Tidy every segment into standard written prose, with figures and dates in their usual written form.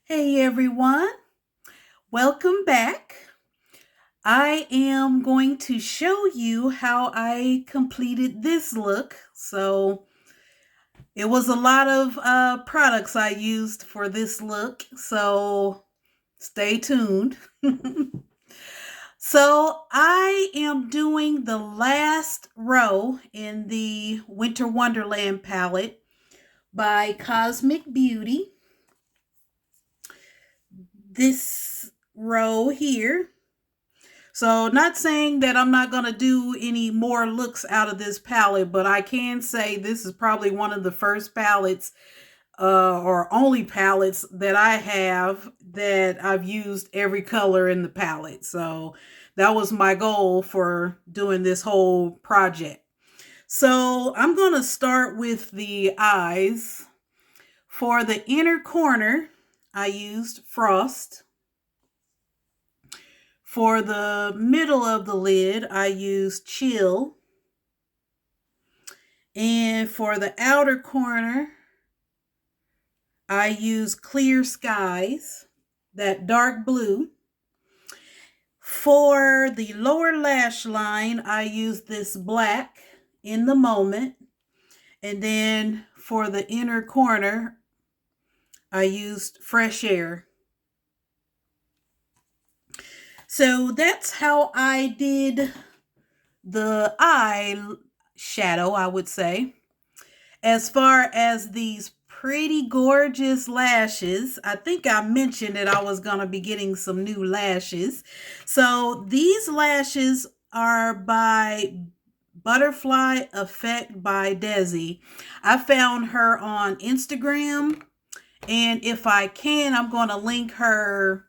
Hey everyone, welcome back. I am going to show you how I completed this look. So it was a lot of products I used for this look, so stay tuned. So I am doing the last row in the Winter Wonderland palette by Cosmic Beauty. This row here. So not saying that I'm not going to do any more looks out of this palette, but I can say this is probably one of the first palettes or only palettes that I have that I've used every color in the palette. So that was my goal for doing this whole project. So I'm going to start with the eyes. For the inner corner, I used Frost. For the middle of the lid, I used Chill. And for the outer corner, I used Clear Skies, that dark blue. For the lower lash line, I used this black In the Moment. And then for the inner corner, I used Fresh Air. So that's how I did the eye shadow, I would say. As far as these pretty gorgeous lashes, I think I mentioned that I was going to be getting some new lashes. So these lashes are by Butterfly Effect by Desi. I found her on Instagram, and if I can, I'm going to link her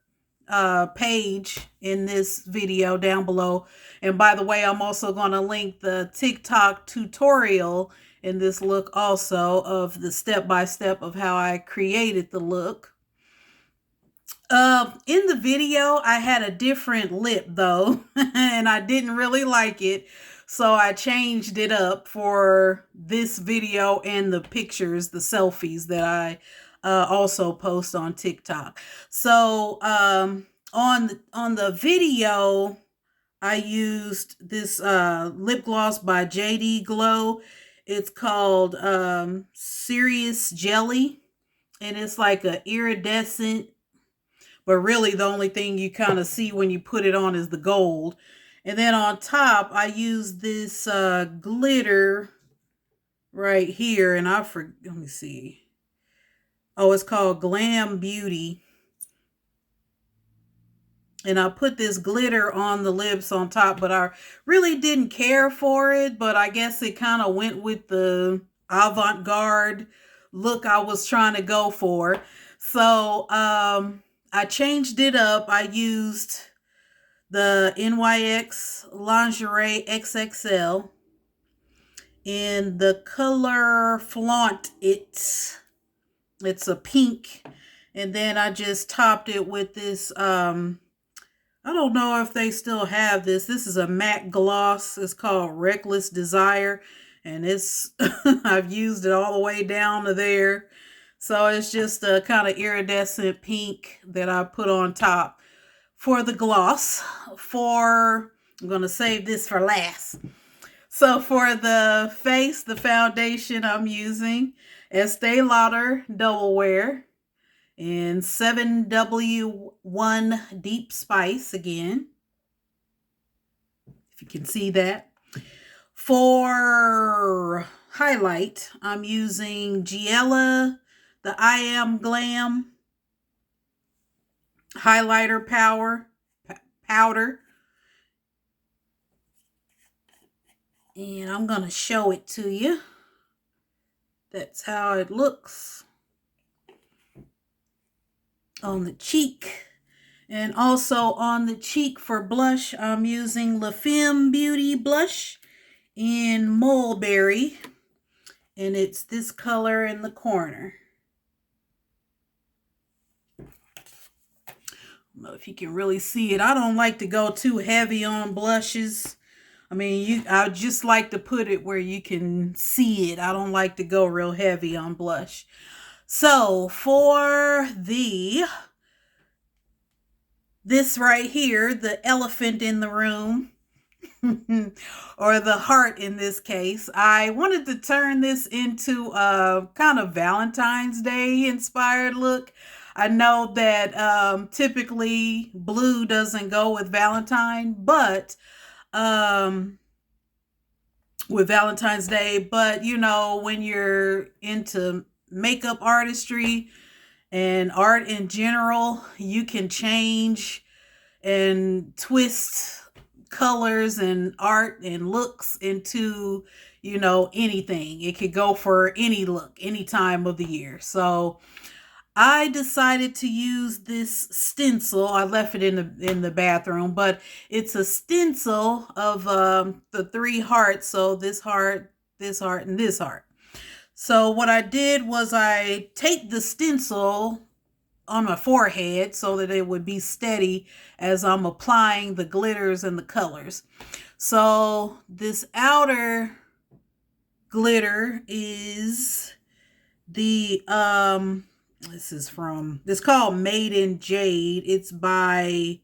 page in this video down below. And by the way, I'm also going to link the TikTok tutorial in this look also of the step-by-step of how I created the look. In the video, I had a different lip though, and I didn't really like it. So I changed it up for this video and the pictures, the selfies that I also post on TikTok. So on the video, I used this lip gloss by JD Glow. It's called Serious Jelly, and it's like a iridescent, but really the only thing you kind of see when you put it on is the gold. And then on top, I used this glitter right here, and let me see. Oh, it's called Glam Beauty. And I put this glitter on the lips on top, but I really didn't care for it. But I guess it kind of went with the avant-garde look I was trying to go for. So I changed it up. I used the NYX Lingerie XXL in the color Flaunt It. It's a pink. And then I just topped it with this I don't know if they still have this. This is a matte gloss. It's called Reckless Desire. And it's, I've used it all the way down to there. So it's just a kind of iridescent pink that I put on top for the gloss. I'm going to save this for last. So for the face, the foundation I'm using Estee Lauder Double Wear in 7W1 Deep Spice again, if you can see that. For highlight, I'm using Giella, the I Am Glam highlighter powder. And I'm going to show it to you. That's how it looks on the cheek. And also on the cheek for blush, I'm using La Femme Beauty blush in Mulberry. And it's this color in the corner. I don't know if you can really see it. I don't like to go too heavy on blushes. I mean, I just like to put it where you can see it. I don't like to go real heavy on blush. So for this right here, the elephant in the room, or the heart in this case, I wanted to turn this into a kind of Valentine's Day inspired look. I know that typically blue doesn't go with Valentine, but um, with Valentine's Day, but you know, when you're into makeup artistry and art in general, you can change and twist colors and art and looks into, you know, anything. It could go for any look, any time of the year. So I decided to use this stencil. I left it in the bathroom, but it's a stencil of the three hearts. So this heart, and this heart. So what I did was I taped the stencil on my forehead so that it would be steady as I'm applying the glitters and the colors. So this outer glitter is the it's called Made in Jade. It's by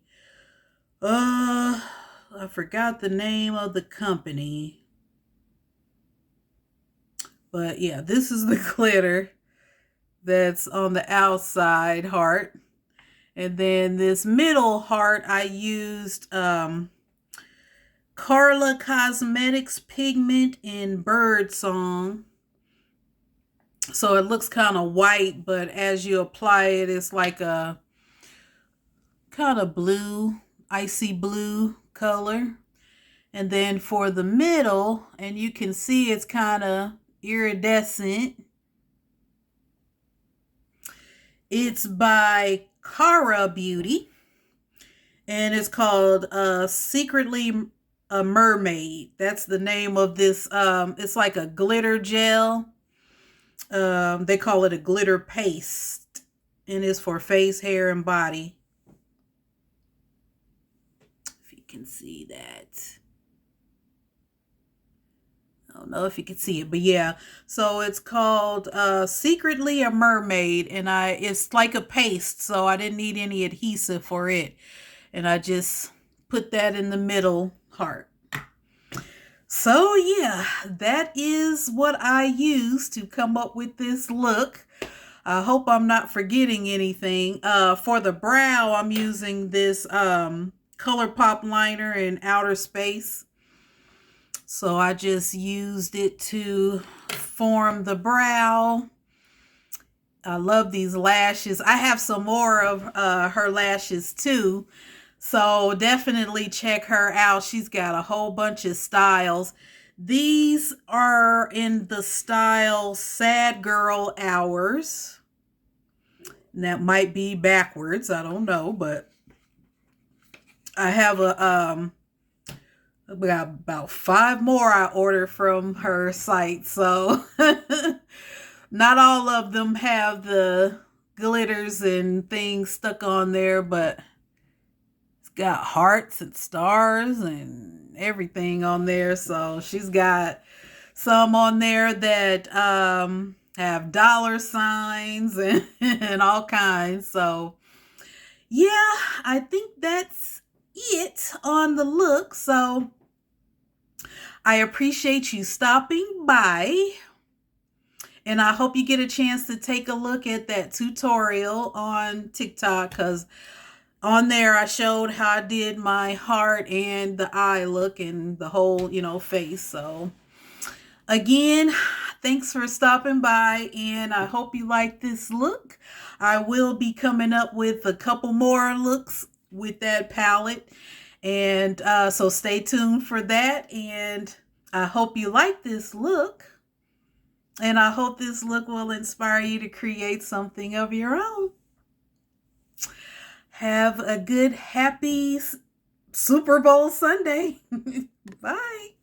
I forgot the name of the company. But yeah, this is the glitter that's on the outside heart. And then this middle heart, I used Carla Cosmetics pigment in Bird Song. So it looks kind of white, but as you apply it, it's like a kind of blue, icy blue color. And then for the middle, and you can see it's kind of iridescent. It's by Cara Beauty, and it's called Secretly a Mermaid. That's the name of this. It's like a glitter gel. They call it a glitter paste, and it's for face, hair, and body. If you can see that. I don't know if you can see it, but yeah. So it's called Secretly a Mermaid, and it's like a paste, so I didn't need any adhesive for it. And I just put that in the middle heart. So yeah, that is what I used to come up with this look. I hope I'm not forgetting anything. For the brow, I'm using this ColourPop liner in Outer Space. So I just used it to form the brow. I love these lashes. I have some more of her lashes too. So definitely check her out. She's got a whole bunch of styles. These are in the style Sad Girl Hours. And that might be backwards. I don't know, but I have we got about 5 more I ordered from her site. So not all of them have the glitters and things stuck on there, but it's got hearts and stars and everything on there. So she's got some on there that have dollar signs and all kinds. So yeah, I think that's it on the look. So I appreciate you stopping by, and I hope you get a chance to take a look at that tutorial on TikTok, because on there I showed how I did my heart and the eye look and the whole, you know, face. So again, thanks for stopping by, and I hope you like this look. I will be coming up with a couple more looks with that palette, and so stay tuned for that. And I hope you like this look, and I hope this look will inspire you to create something of your own. Have a good, happy Super Bowl Sunday. Bye.